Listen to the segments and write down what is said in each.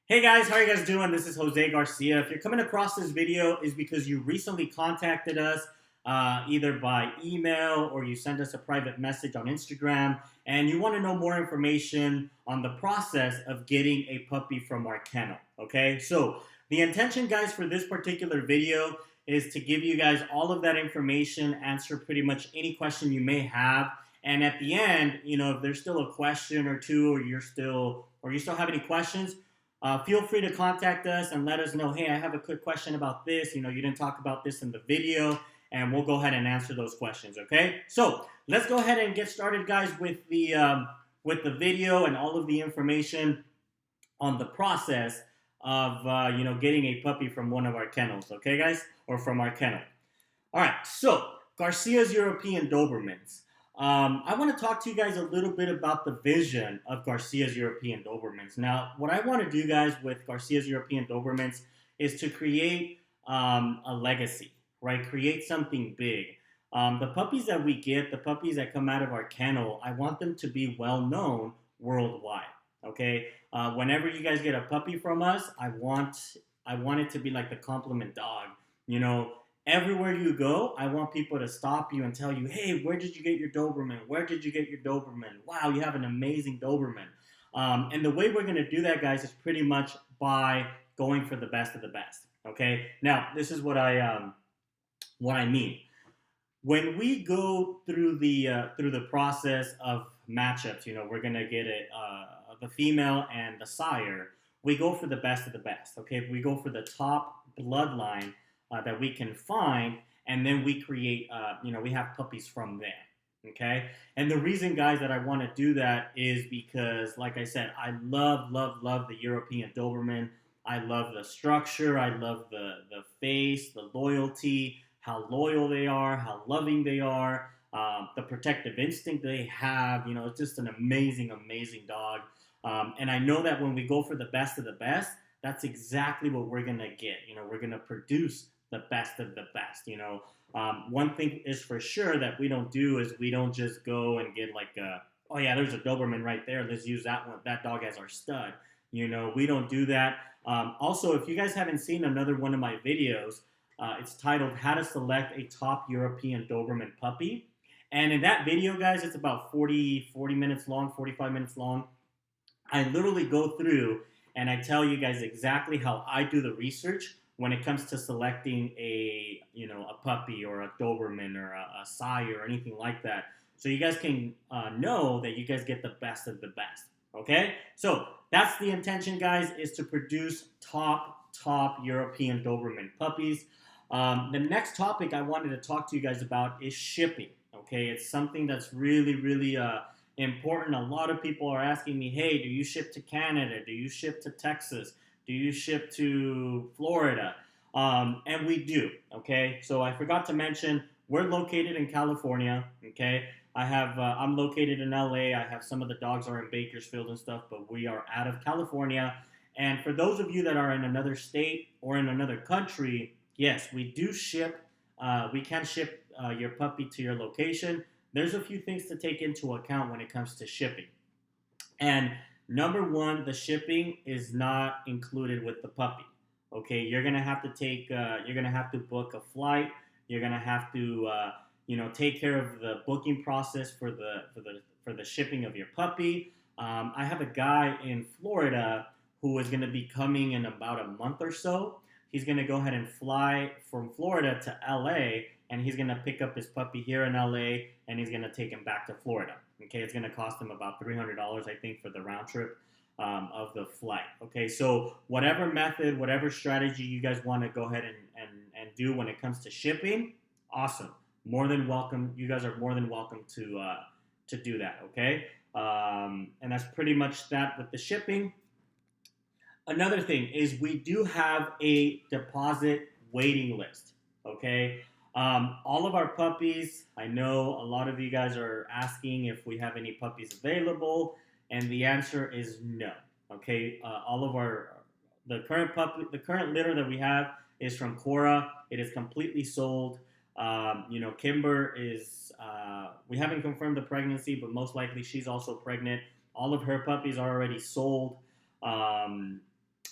Hey guys, how are you guys doing? This is Jose Garcia. If you're coming across this video, is because you recently contacted us either by email or you sent us a private message on Instagram, and you want to know more information on the process of getting a puppy from our kennel. Okay, so the intention, guys, for this particular video is to give you guys all of that information, answer pretty much any question you may have, and at the end, if there's still a question or two, or you still have any questions, feel free to contact us and let us know, hey, I have a quick question about this. You didn't talk about this in the video, and we'll go ahead and answer those questions, okay? So let's go ahead and get started, guys, with the video and all of the information on the process of, getting a puppy from one of our kennels, okay, guys? Or from our kennel. All right, so Garcia's European Dobermans. I want to talk to you guys a little bit about the vision of Garcia's European Dobermans. Now, what I want to do, guys, with Garcia's European Dobermans is to create a legacy, right? Create something big. The puppies that we get, the puppies that come out of our kennel, I want them to be well known worldwide. Okay, whenever you guys get a puppy from us, I want it to be like the compliment dog. Everywhere you go, I want people to stop you and tell you, hey, where did you get your Doberman? Where did you get your Doberman? Wow, you have an amazing Doberman. And the way we're going to do that, guys, is pretty much by going for the best of the best. Okay. Now, this is what I mean. When we go through the process of matchups, we're going to get the female and the sire. We go for the best of the best. Okay. We go for the top bloodline that we can find, and then we create, we have puppies from there, okay? And the reason, guys, that I want to do that is because, like I said, I love the European Doberman. I love the structure. I love the face, the loyalty, how loyal they are, how loving they are, the protective instinct they have. It's just an amazing dog. And I know that when we go for the best of the best, that's exactly what we're going to get. We're going to produce the best of the best. One thing is for sure that we don't do is we don't just go and get like oh yeah, there's a Doberman right there, let's use that dog as our stud. We don't do that. Also, if you guys haven't seen another one of my videos, it's titled How to Select a Top European Doberman Puppy. And in that video, guys, it's about 40 minutes long, 45 minutes long. I literally go through and I tell you guys exactly how I do the research when it comes to selecting a puppy or a Doberman or a sire or anything like that. So you guys can know that you guys get the best of the best. Okay? So that's the intention, guys, is to produce top European Doberman puppies. The next topic I wanted to talk to you guys about is shipping. Okay? It's something that's really important. A lot of people are asking me, hey, do you ship to Canada? Do you ship to Texas? Do you ship to Florida? And we do, okay? So I forgot to mention, we're located in California, okay? I'm located in LA. I have some of the dogs are in Bakersfield and stuff, but we are out of California. And for those of you that are in another state or in another country, yes, we do ship. We can ship your puppy to your location. There's a few things to take into account when it comes to shipping. And number one, the shipping is not included with the puppy. Okay, you're gonna have to book a flight. You're gonna have to, take care of the booking process for the shipping of your puppy. I have a guy in Florida who is gonna be coming in about a month or so. He's gonna go ahead and fly from Florida to LA, and he's gonna pick up his puppy here in LA, and he's gonna take him back to Florida. Okay, it's gonna cost him about $300, I think, for the round trip of the flight. Okay, so whatever method, whatever strategy you guys want to go ahead and do when it comes to shipping, awesome. More than welcome. You guys are more than welcome to do that. Okay, and that's pretty much that with the shipping. Another thing is we do have a deposit waiting list. Okay. All of our puppies, I know a lot of you guys are asking if we have any puppies available, and the answer is no. Okay, all of the current litter that we have is from Cora. It is completely sold. Kimber is, we haven't confirmed the pregnancy, but most likely she's also pregnant. All of her puppies are already sold.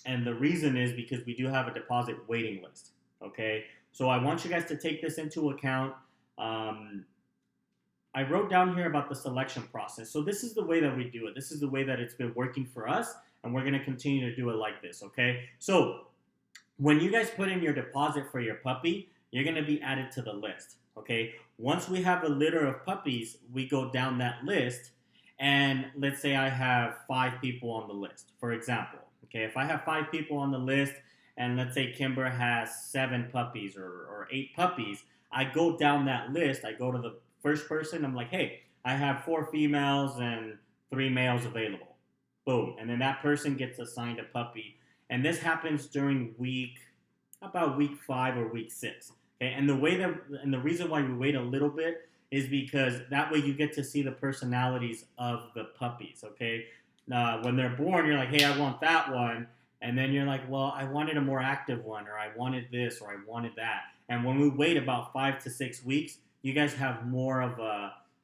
And the reason is because we do have a deposit waiting list. Okay, so I want you guys to take this into account. Um, I wrote down here about the selection process. So this is the way that we do it. This is the way that it's been working for us, and we're going to continue to do it like this. Okay, so when you guys put in your deposit for your puppy, you're going to be added to the list. Okay, once we have a litter of puppies, we go down that list, and let's say I have 5 people on the list, for example. Okay, if I have 5 people on the list, and let's say Kimber has 7 puppies or 8 puppies, I go down that list. I go to the first person. I'm like, hey, I have 4 females and 3 males available. Boom, and then that person gets assigned a puppy, and this happens during about week 5 or week 6. Okay, and the reason why we wait a little bit is because that way you get to see the personalities of the puppies. Okay, when they're born, you're like, hey, I want that one, and then you're like, well, I wanted a more active one, or I wanted this, or I wanted that. And when we wait about 5 to 6 weeks, you guys have more of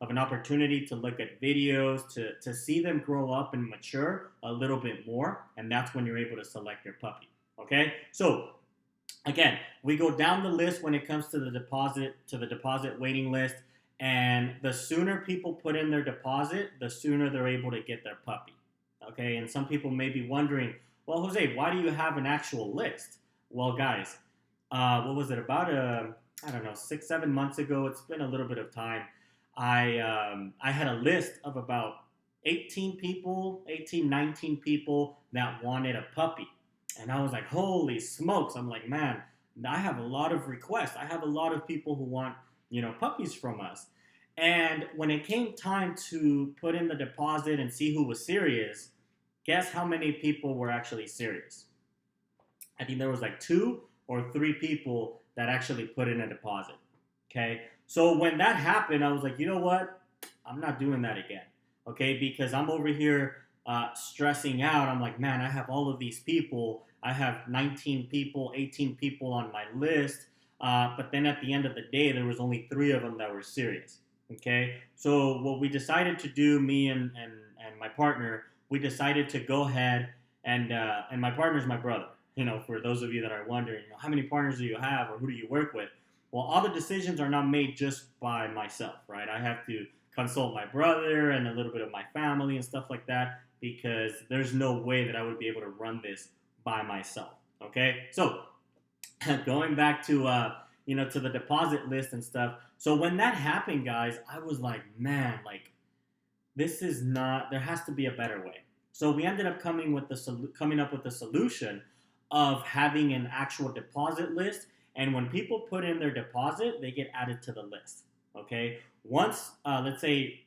an opportunity to look at videos, to see them grow up and mature a little bit more, and that's when you're able to select your puppy. Okay, so again, we go down the list when it comes to the deposit waiting list, and the sooner people put in their deposit, the sooner they're able to get their puppy. Okay, and some people may be wondering, well, Jose, why do you have an actual list? Well, guys, what was it, about I don't know, 6-7 months ago? It's been a little bit of time. I had a list of about 18, 19 people that wanted a puppy. And I was like, holy smokes. I'm like, man, I have a lot of requests. I have a lot of people who want, puppies from us. And when it came time to put in the deposit and see who was serious, guess how many people were actually serious? I think there was like 2 or 3 people that actually put in a deposit. Okay, so when that happened, I was like, you know what? I'm not doing that again. Okay, because I'm over here stressing out. I'm like, man, I have all of these people. I have 19 people, 18 people on my list. But then at the end of the day, there was only 3 of them that were serious. Okay, so what we decided to do, me and my partner, we decided to go ahead and my partner's my brother. For those of you that are wondering, how many partners do you have or who do you work with? Well, all the decisions are not made just by myself, right? I have to consult my brother and a little bit of my family and stuff like that, because there's no way that I would be able to run this by myself. Okay, so going back to to the deposit list and stuff. So when that happened, guys, I was like, man, like this is not. There has to be a better way. So we ended up coming up with the solution of having an actual deposit list. And when people put in their deposit, they get added to the list. Okay. Once, let's say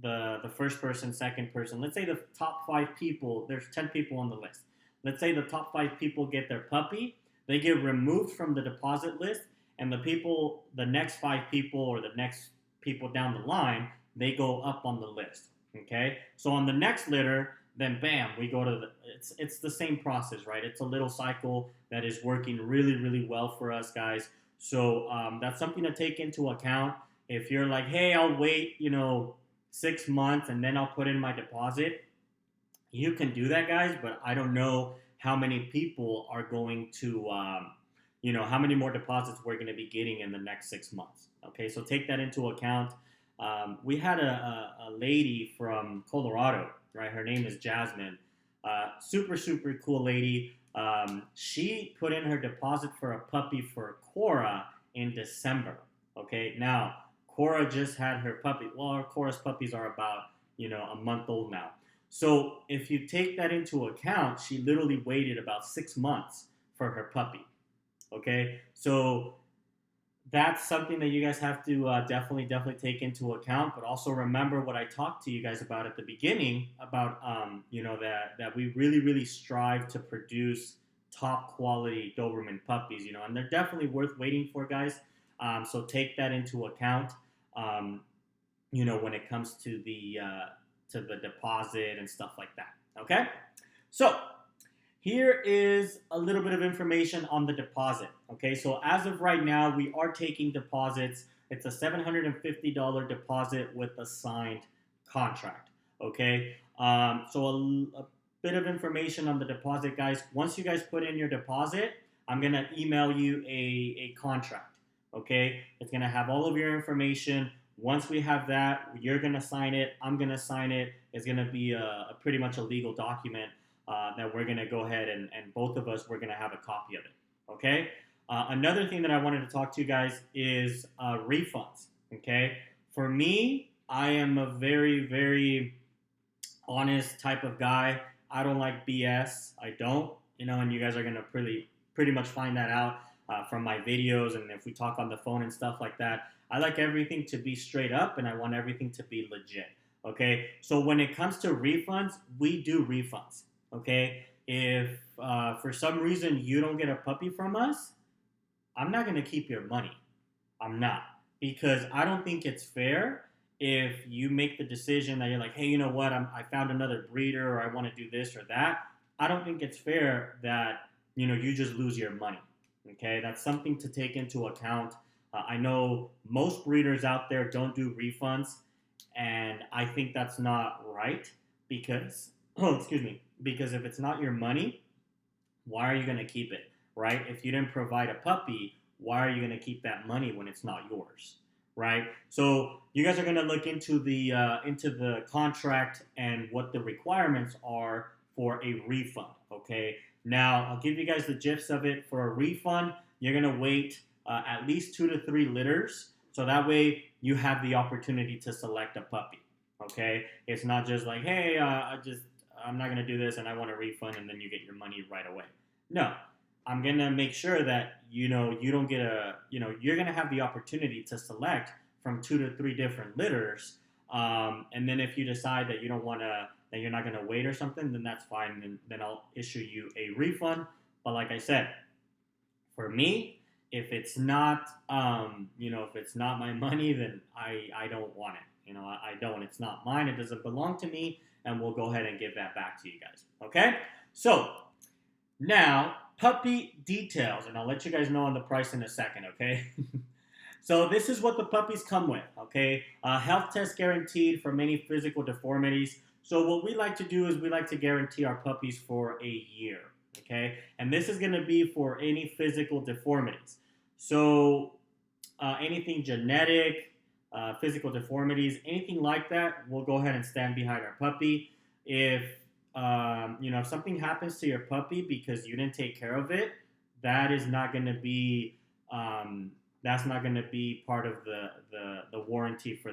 the first person, second person, let's say the top 5 people, there's 10 people on the list. Let's say the top 5 people get their puppy, they get removed from the deposit list, and the next 5 people or the next people down the line, they go up on the list. Okay. So on the next litter, then bam, we go to it's the same process, right? It's a little cycle that is working really, really well for us, guys. So that's something to take into account. If you're like, hey, I'll wait, 6 months and then I'll put in my deposit, you can do that, guys, but I don't know how many people are going to, how many more deposits we're going to be getting in the next 6 months. Okay, so take that into account. We had a lady from Colorado, right? Her name is Jasmine. Super, super cool lady. She put in her deposit for a puppy for Cora in December. Okay, now Cora just had her puppy. Well, Cora's puppies are about, a month old now. So if you take that into account, she literally waited about 6 months for her puppy. Okay, so that's something that you guys have to definitely take into account. But also remember what I talked to you guys about at the beginning about that we really, really strive to produce top quality Doberman puppies, and they're definitely worth waiting for, guys. So take that into account, when it comes to the deposit and stuff like that. Okay, so here is a little bit of information on the deposit. Okay, so as of right now, we are taking deposits. It's a $750 deposit with a signed contract. Okay, so a bit of information on the deposit, guys. Once you guys put in your deposit, I'm going to email you a contract, okay? It's going to have all of your information. Once we have that, you're going to sign it. I'm going to sign it. It's going to be a pretty much a legal document that we're going to go ahead and both of us, we're going to have a copy of it, okay? Another thing that I wanted to talk to you guys is refunds, okay? For me, I am a very, very honest type of guy. I don't like BS. I don't, and you guys are going to pretty much find that out from my videos, and if we talk on the phone and stuff like that. I like everything to be straight up, and I want everything to be legit, okay? So when it comes to refunds, we do refunds, okay? If for some reason you don't get a puppy from us, I'm not going to keep your money. I'm not. Because I don't think it's fair if you make the decision that you're like, hey, you know what, I found another breeder, or I want to do this or that. I don't think it's fair that, you just lose your money, okay? That's something to take into account. I know most breeders out there don't do refunds, and I think that's not right because, because if it's not your money, why are you going to keep it, right? If you didn't provide a puppy, why are you going to keep that money when it's not yours, right? So you guys are going to look into the contract and what the requirements are for a refund, okay? Now, I'll give you guys the gist of it. For a refund, you're going to wait at least 2 to 3 litters, so that way you have the opportunity to select a puppy, okay? It's not just like, hey, I'm not going to do this and I want a refund, and then you get your money right away. No. I'm going to make sure that, you don't get you're going to have the opportunity to select from 2 to 3 different litters. And then if you decide that you don't want to, that you're not going to wait or something, then that's fine. And then I'll issue you a refund. But like I said, for me, if it's not, if it's not my money, then I don't want it. I don't. It's not mine. It doesn't belong to me. And we'll go ahead and give that back to you guys. Okay? So now, puppy details, and I'll let you guys know on the price in a second, okay? So this is what the puppies come with, okay? Health test guaranteed for many physical deformities. So what we like to do is we like to guarantee our puppies for a year, okay? And this is going to be for any physical deformities. So anything genetic, physical deformities, anything like that, we'll go ahead and stand behind our puppy. If if something happens to your puppy because you didn't take care of it, that is not going to be part of the warranty for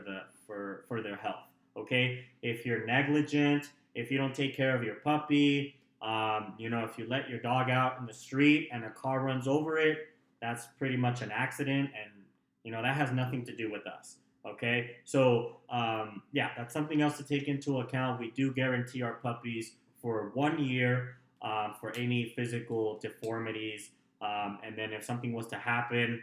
their health. Okay, if you're negligent, if you don't take care of your puppy, if you let your dog out in the street and a car runs over it, that's pretty much an accident, and that has nothing to do with us. Okay, so that's something else to take into account. We do guarantee our puppies for 1 year for any physical deformities, and then if something was to happen,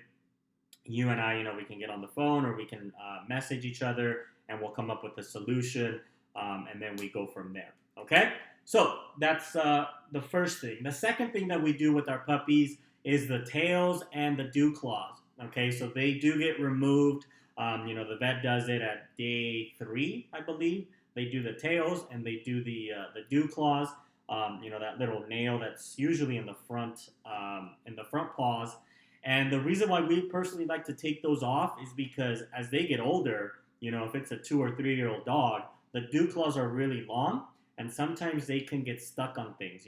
you and I, we can get on the phone or we can message each other, and we'll come up with a solution, and then we go from there. Okay, so that's the first thing. The second thing that we do with our puppies is the tails and the dew claws. Okay, so they do get removed. The vet does it at day 3, I believe. They do the tails and they do the dew claws. That little nail that's usually in the front paws. And the reason why we personally like to take those off is because as they get older, if it's a 2 or 3 year old dog, the dew claws are really long, and sometimes they can get stuck on things,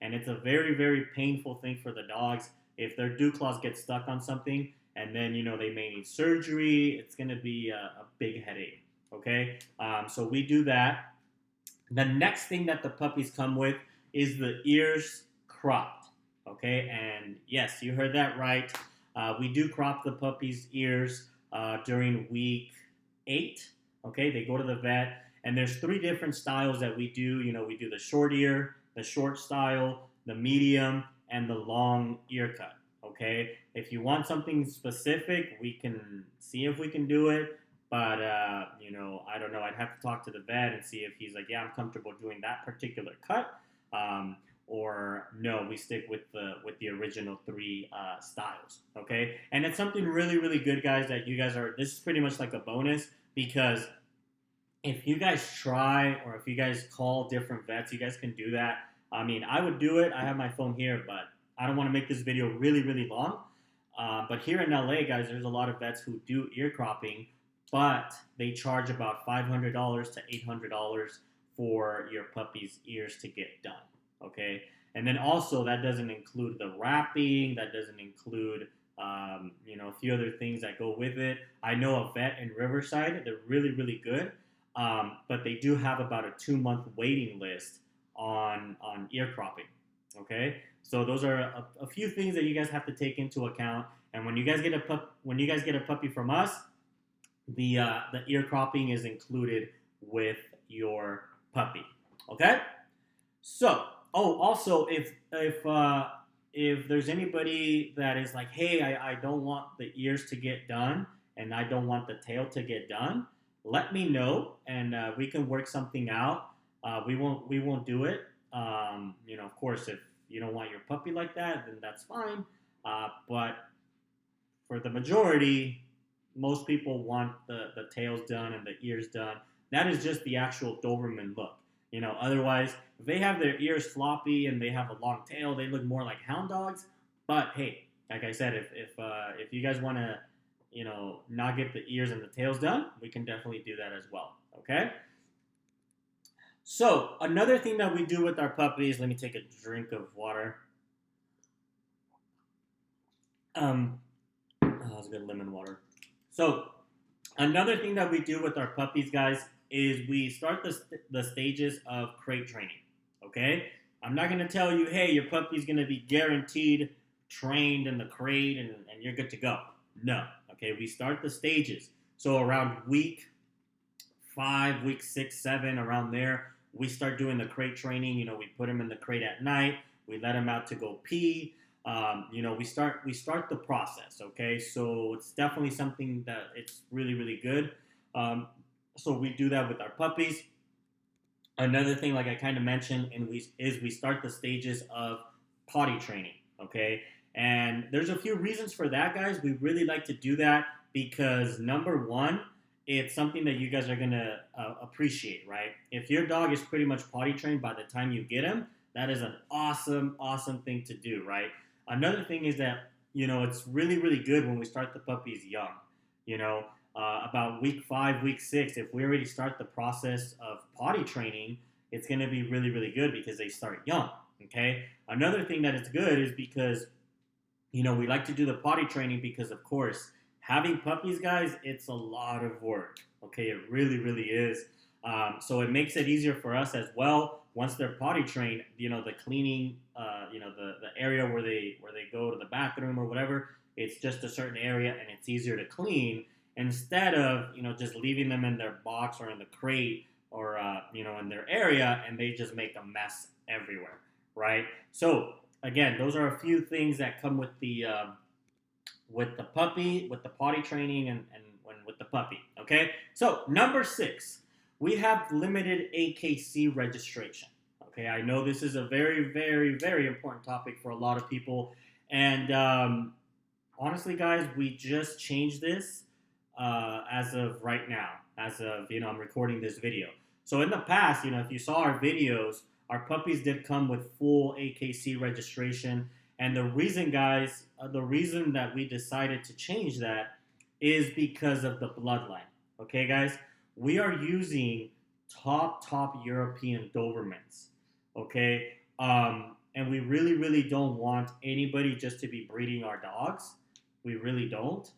and it's a very, very painful thing for the dogs if their dew claws get stuck on something. And then, they may need surgery. It's going to be a big headache, okay? So we do that. The next thing that the puppies come with is the ears cropped, okay? And yes, you heard that right. We do crop the puppies' ears during week 8, okay? They go to the vet, and there's 3 different styles that we do. We do the short ear, the short style, the medium, and the long ear cut. Okay, if you want something specific, we can see if we can do it. But I don't know. I'd have to talk to the vet and see if he's like, yeah, I'm comfortable doing that particular cut, or no, we stick with the original 3 styles. Okay, and it's something really, really good, guys. That you guys are. This is pretty much like a bonus because if you guys try or if you guys call different vets, you guys can do that. I mean, I would do it. I have my phone here, but I don't want to make this video really, really long. But here in LA, guys, there's a lot of vets who do ear cropping, but they charge about $500 to $800 for your puppy's ears to get done. Okay, and then also that doesn't include the wrapping. That doesn't include a few other things that go with it. I know a vet in Riverside. They're really, really good. But they do have about a 2-month waiting list on ear cropping. Okay, so those are a few things that you guys have to take into account. And when you guys get a puppy from us, the ear cropping is included with your puppy. Okay. So, also if there's anybody that is like, hey, I don't want the ears to get done and I don't want the tail to get done, let me know and we can work something out. We won't do it. Of course, if you don't want your puppy like that, then that's fine. But for the majority, most people want the tails done and the ears done. That is just the actual Doberman look. Otherwise, if they have their ears floppy and they have a long tail, they look more like hound dogs. But hey, like I said, if you guys want to, not get the ears and the tails done, we can definitely do that as well. Okay. So another thing that we do with our puppies, let me take a drink of water. That's good lemon water. So another thing that we do with our puppies, guys, is we start the stages of crate training. Okay, I'm not gonna tell you, hey, your puppy's gonna be guaranteed trained in the crate and you're good to go. No. Okay, we start the stages. So around week 5, week 6, 7, around there, we start doing the crate training. We put him in the crate at night. We let him out to go pee. We start the process. Okay, so it's definitely something that it's really, really good. So we do that with our puppies. Another thing, like I kind of mentioned, is we start the stages of potty training. Okay, and there's a few reasons for that, guys. We really like to do that because number one, it's something that you guys are gonna appreciate, right? If your dog is pretty much potty trained by the time you get him, that is an awesome, awesome thing to do, right? Another thing is that it's really, really good when we start the puppies young. About week 5, week 6, if we already start the process of potty training, it's going to be really, really good because they start young. Okay. Another thing that is good is because, we like to do the potty training because, of course, having puppies, guys, it's a lot of work. Okay. It really, really is. So it makes it easier for us as well. Once they're potty trained, the cleaning, the area where they go to the bathroom or whatever, it's just a certain area and it's easier to clean instead of just leaving them in their box or in the crate or in their area and they just make a mess everywhere, right? So again, those are a few things that come with the puppy, with the potty training and with the puppy. Okay, so number 6, we have limited AKC registration. Okay, I know this is a very, very, very important topic for a lot of people, and honestly, guys, we just changed this as of right now. As of I'm recording this video. So in the past, if you saw our videos, our puppies did come with full AKC registration. And the reason, guys, the reason that we decided to change that is because of the bloodline. Okay, guys, we are using top European Dobermans. Okay, and we really, really don't want anybody just to be breeding our dogs. We really don't.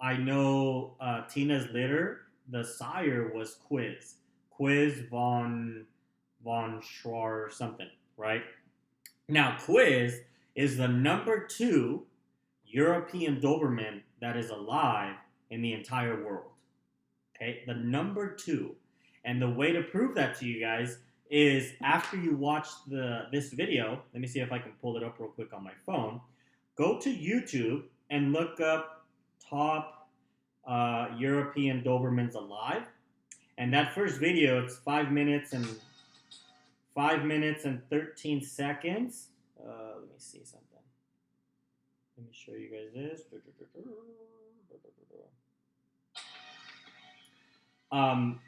I know Tina's litter, the sire was Quiz von Schwar or something, right? Now, Quiz is the number 2 European Doberman that is alive in the entire world. Okay, the number 2. And the way to prove that to you guys is after you watch this video, let me see if I can pull it up real quick on my phone. Go to YouTube and look up top European Dobermans alive. And that first video, it's 5 minutes and 13 seconds. Let me see something. Let me show you guys this. Um,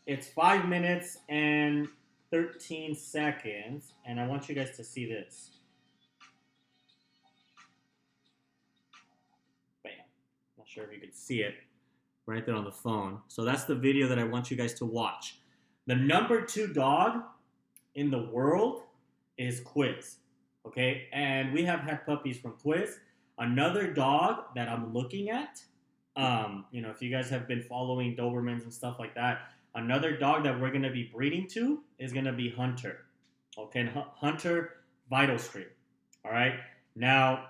it's 5 minutes and 13 seconds, and I want you guys to see this. Bam. Not sure if you could see it right there on the phone. So that's the video that I want you guys to watch. The number 2 dog in the world is Quiz. Okay, and we have had puppies from Quiz. Another dog that I'm looking at, if you guys have been following Dobermans and stuff like that, another dog that we're gonna be breeding to is gonna be Hunter. Okay, Hunter Vital Stream. All right, now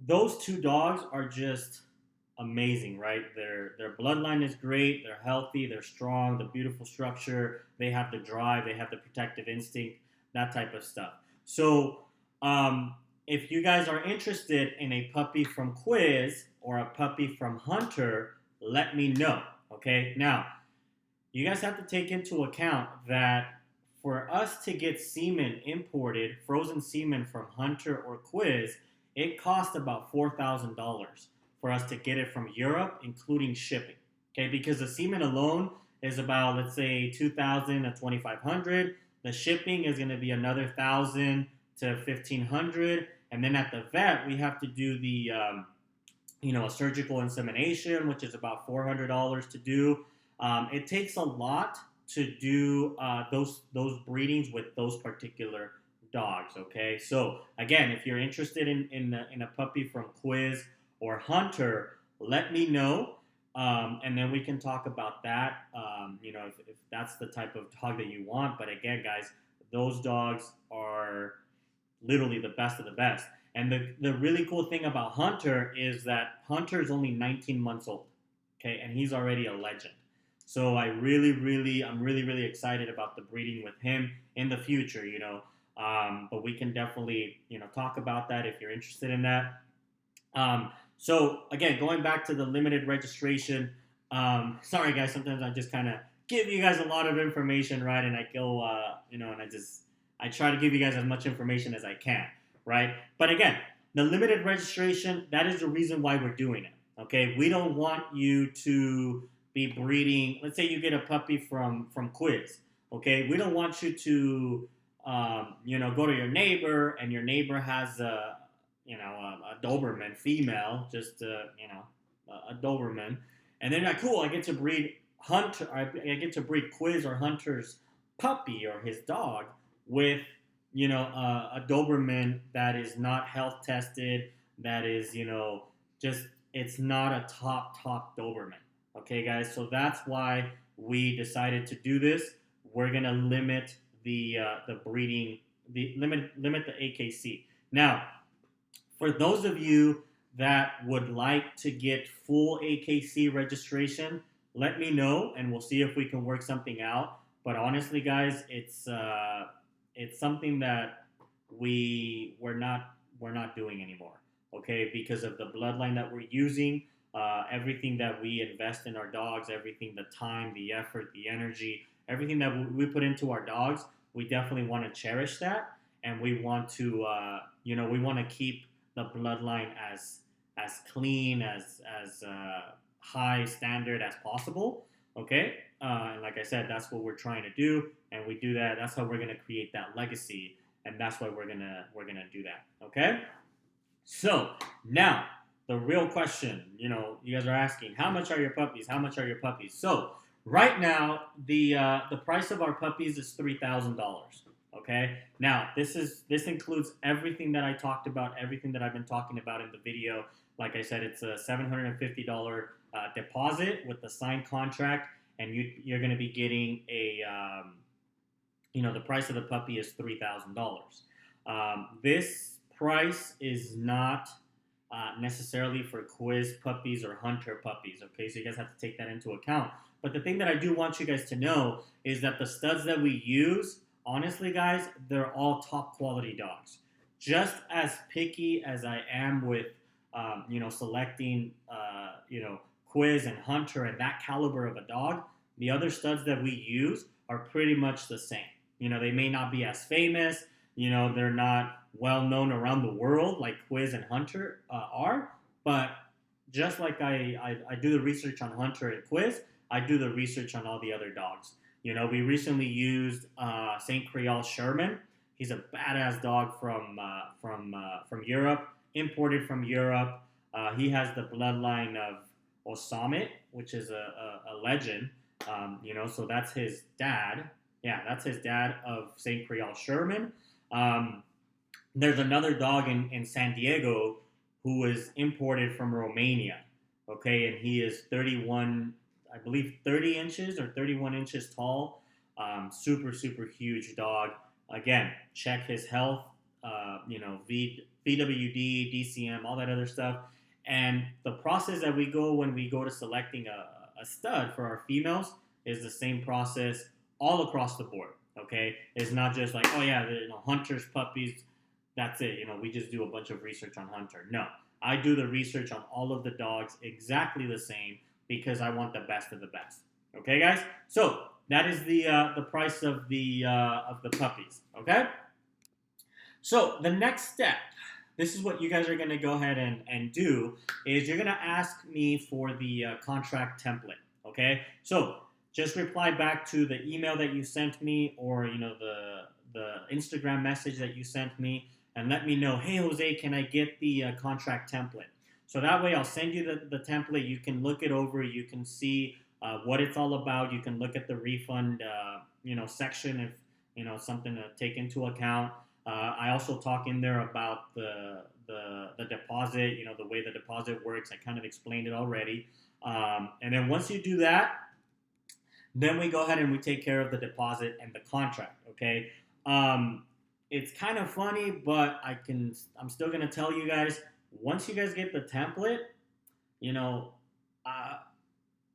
those 2 dogs are just amazing, right? Their bloodline is great. They're healthy. They're strong. The beautiful structure. They have the drive. They have the protective instinct. That type of stuff. So, if you guys are interested in a puppy from Quiz or a puppy from Hunter, let me know. Okay. Now, you guys have to take into account that for us to get semen imported, frozen semen from Hunter or Quiz, it costs about $4,000 for us to get it from Europe, including shipping. Okay, because the semen alone is about, let's say, 2,000 to 2,500. The shipping is going to be another 1,000 to 1,500, and then at the vet we have to do the, a surgical insemination, which is about $400 to do. It takes a lot to do those breedings with those particular dogs. Okay, so again, if you're interested in a puppy from Quiz or Hunter, let me know, and then we can talk about that. If that's the type of dog that you want. But again, guys, those dogs are literally the best of the best. And the really cool thing about Hunter is that Hunter is only 19 months old, okay, and he's already a legend. So I'm really, really excited about the breeding with him in the future. But we can definitely, talk about that if you're interested in that. So again, going back to the limited registration. Sorry guys, sometimes I just kind of give you guys a lot of information, right? And I go, and I try to give you guys as much information as I can, right? But again, the limited registration, that is the reason why we're doing it. Okay, we don't want you to be breeding. Let's say you get a puppy from Quiz. Okay, we don't want you to, go to your neighbor and your neighbor has a Doberman female, just a Doberman, and then like, cool, I get to breed Hunter, I get to breed Quiz or Hunter's puppy or his dog with a Doberman that is not health tested, that is just it's not a top Doberman. Okay, guys, so that's why we decided to do this. We're gonna limit the breeding, limit the AKC. Now, for those of you that would like to get full AKC registration, let me know and we'll see if we can work something out. But honestly, guys, it's something that we're not doing anymore. Okay, because of the bloodline that we're using, everything that we invest in our dogs, everything, the time, the effort, the energy, everything that we put into our dogs, we definitely want to cherish that, and we want to, we want to keep the bloodline as clean, as high standard as possible. Okay, and like I said, that's what we're trying to do, and we do that. That's how we're gonna create that legacy, and that's why we're gonna do that. Okay. So now the real question, you guys are asking, how much are your puppies? How much are your puppies? So right now, the price of our puppies is $3,000. Okay. Now this includes everything that I talked about, everything that I've been talking about in the video. Like I said, it's a $750 deposit with the signed contract, and you're going to be getting a, the price of the puppy is $3,000. This price is not necessarily for Quiz puppies or Hunter puppies. Okay, so you guys have to take that into account. But the thing that I do want you guys to know is that the studs that we use, honestly, guys, they're all top quality dogs. Just as picky as I am with, selecting, Quiz and Hunter and that caliber of a dog, the other studs that we use are pretty much the same. They may not be as famous. They're not well known around the world like Quiz and Hunter are. But just like I do the research on Hunter and Quiz, I do the research on all the other dogs. We recently used Saint Creole Sherman. He's a badass dog from Europe, imported from Europe. He has the bloodline of Osamit, which is a legend. So that's his dad. Yeah, that's his dad of Saint Creole Sherman. Um, there's another dog in San Diego who is imported from Romania. Okay, and he is 31, I believe 30 inches or 31 inches tall. Super, super huge dog. Again, check his health, VWD, DCM, all that other stuff. And the process that we go when we go to selecting a stud for our females is the same process all across the board. Okay, it's not just like, oh yeah, hunters, puppies, that's it. We just do a bunch of research on hunter. No, I do the research on all of the dogs exactly the same because I want the best of the best. Okay, guys. So that is the price of the puppies. Okay. So the next step, this is what you guys are going to go ahead and do, is you're going to ask me for the contract template. Okay. So just reply back to the email that you sent me, or the Instagram message that you sent me, and let me know, hey Jose, can I get the contract template? So that way I'll send you the template. You can look it over. You can see what it's all about. You can look at the refund section if something to take into account. I also talk in there about the deposit. The way the deposit works. I kind of explained it already. And then once you do that, then we go ahead and we take care of the deposit and the contract. Okay. It's kind of funny, but I'm still gonna tell you guys. Once you guys get the template,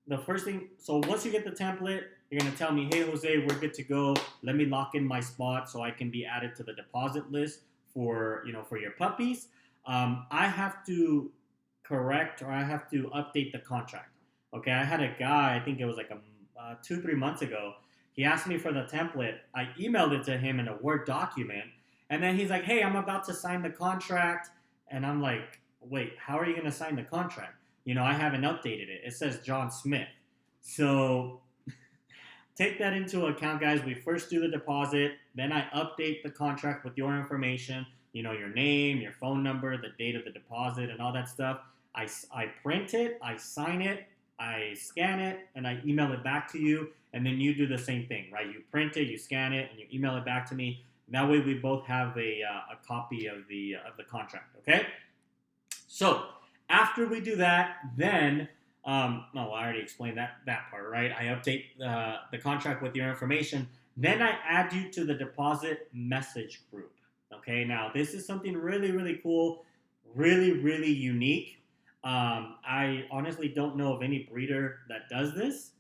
the first thing. So once you get the template, you're gonna tell me, hey Jose, we're good to go. Let me lock in my spot so I can be added to the deposit list for your puppies. I have to correct, or I have to update the contract. Okay, I had a guy. I think it was like 2-3 months ago. He asked me for the template. I emailed it to him in a Word document. And then he's like, hey, I'm about to sign the contract. And I'm like, wait, how are you going to sign the contract? I haven't updated it. It says John Smith. So take that into account, guys. We first do the deposit. Then I update the contract with your information. Your name, your phone number, the date of the deposit, and all that stuff. I print it. I sign it. I scan it, and I email it back to you, and then you do the same thing, right? You print it, you scan it, and you email it back to me. That way, we both have a copy of the contract. Okay. So after we do that, then I already explained that part, right? I update the contract with your information. Then I add you to the deposit message group. Okay. Now this is something really, really cool, really, really unique. I honestly don't know of any breeder that does this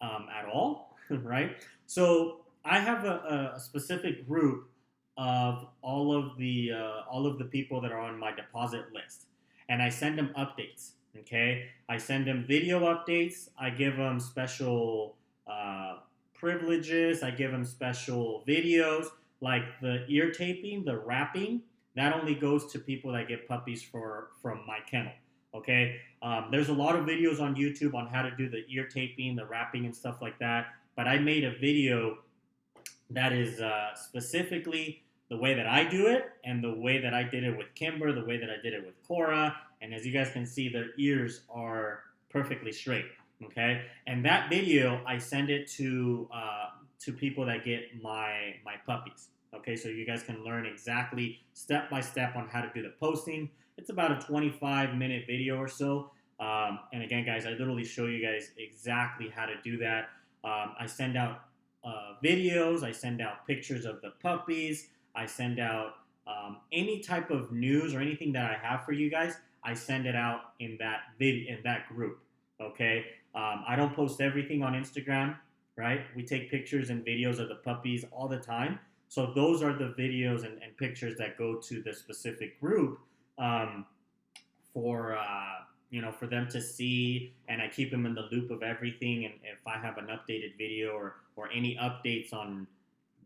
at all, right? So I have a specific group of all of the people that are on my deposit list, and I send them updates. Okay, I send them video updates. I give them special privileges. I give them special videos, like the ear taping, the wrapping. That only goes to people that get puppies from my kennel. Okay, there's a lot of videos on YouTube on how to do the ear taping, the wrapping, and stuff like that. But I made a video that is specifically the way that I do it, and the way that I did it with Kimber, the way that I did it with Cora. And as you guys can see, their ears are perfectly straight. Okay, and that video I send it to people that get my puppies. Okay, so you guys can learn exactly step by step on how to do the posting. It's about a 25-minute video or so. And again, guys, I literally show you guys exactly how to do that. I send out videos. I send out pictures of the puppies. I send out any type of news or anything that I have for you guys. I send it out in that group. Okay. I don't post everything on Instagram, right? We take pictures and videos of the puppies all the time. So those are the videos and pictures that go to the specific group. For them to see, and I keep them in the loop of everything. And if I have an updated video or any updates on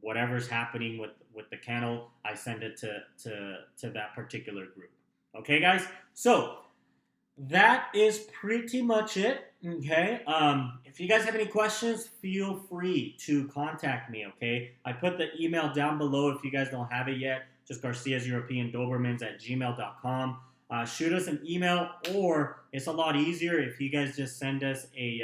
whatever's happening with the kennel, I send it to that particular group. Okay, guys. So that is pretty much it. Okay. If you guys have any questions, feel free to contact me. Okay. I put the email down below if you guys don't have it yet. Just Garcia's European Dobermans at gmail.com. Shoot us an email, or it's a lot easier if you guys just send us a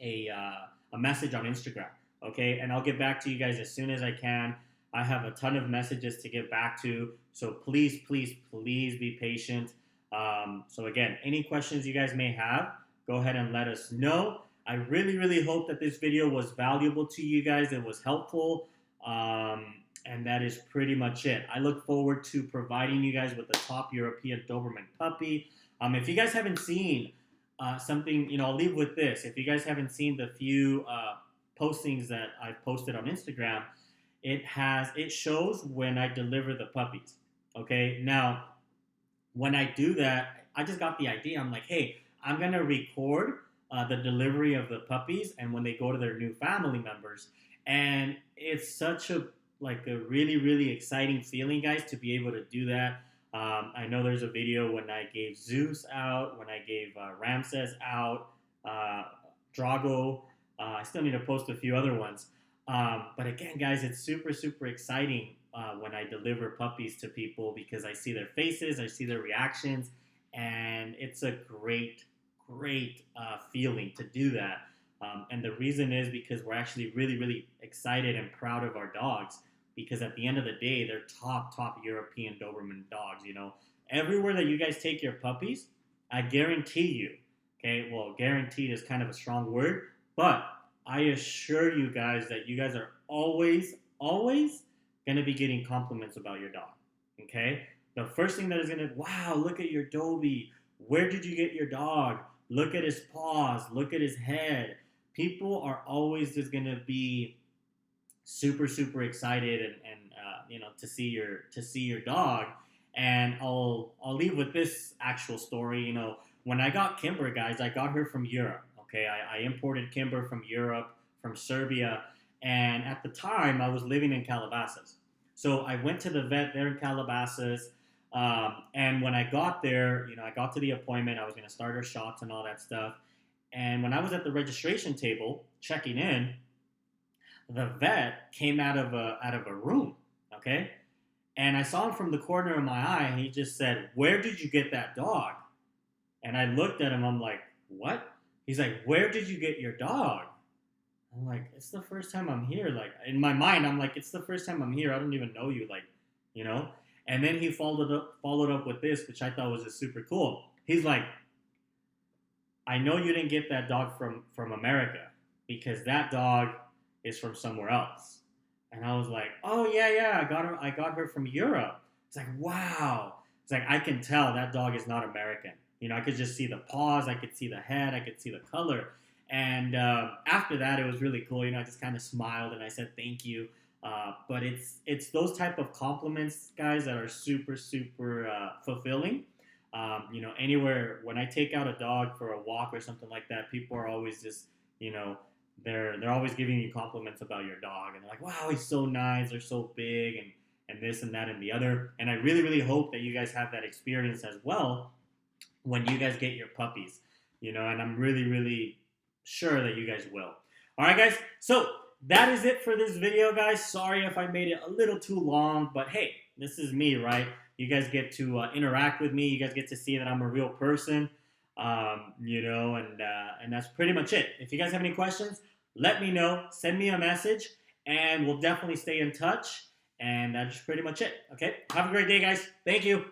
a message on Instagram. Okay, and I'll get back to you guys as soon as I can. I have a ton of messages to get back to, so please, please, please be patient. So again, any questions you guys may have, go ahead and let us know. I really, really hope that this video was valuable to you guys. It was helpful. And that is pretty much it. I look forward to providing you guys with the top European Doberman puppy. If you guys haven't seen something, I'll leave with this. If you guys haven't seen the few postings that I've posted on Instagram, it shows when I deliver the puppies. Okay, now when I do that, I just got the idea. I'm like, hey, I'm gonna record the delivery of the puppies and when they go to their new family members, and it's such a really, really exciting feeling, guys, to be able to do that. I know there's a video when I gave Zeus out, when I gave Ramses out, Drago. I still need to post a few other ones. But again, guys, it's super, super exciting when I deliver puppies to people because I see their faces, I see their reactions, and it's a great, great feeling to do that. And the reason is because we're actually really, really excited and proud of our dogs because at the end of the day, they're top European Doberman dogs. Everywhere that you guys take your puppies, I guarantee you, okay, well, guaranteed is kind of a strong word, but I assure you guys that you guys are always, always going to be getting compliments about your dog, okay? The first thing that is going to, wow, look at your Dobie. Where did you get your dog? Look at his paws. Look at his head. People are always just going to be super, super excited and to see your dog. And I'll leave with this actual story. When I got Kimber, guys, I got her from Europe. Okay, I imported Kimber from Europe, from Serbia, and at the time I was living in Calabasas. So I went to the vet there in Calabasas, and when I got there, I got to the appointment. I was going to start her shots and all that stuff. And when I was at the registration table checking in, the vet came out of a room. Okay, and I saw him from the corner of my eye, and he just said, "Where did you get that dog?" And I looked at him. I'm like, "What?" He's like, "Where did you get your dog?" I'm like, "It's the first time I'm here." Like, in my mind, I'm like, "It's the first time I'm here. I don't even know you." And then he followed up with this, which I thought was just super cool. He's like, "I know you didn't get that dog from America because that dog is from somewhere else." And I was like, "Oh yeah, I got her from Europe." It's like, wow. It's like, I can tell that dog is not American. I could just see the paws, I could see the head, I could see the color. And after that, it was really cool. I just kind of smiled and I said thank you. But it's those type of compliments, guys, that are super, super fulfilling. Anywhere when I take out a dog for a walk or something like that, people are always just, they're always giving you compliments about your dog, and they're like, "Wow, he's so nice. They're so big, and this and that and the other." And I really, really hope that you guys have that experience as well when you guys get your puppies, and I'm really, really sure that you guys will. All right, guys. So that is it for this video, guys. Sorry if I made it a little too long, but hey, this is me, right? You guys get to interact with me. You guys get to see that I'm a real person, and that's pretty much it. If you guys have any questions, let me know. Send me a message, and we'll definitely stay in touch. And that's pretty much it. Okay? Have a great day, guys. Thank you.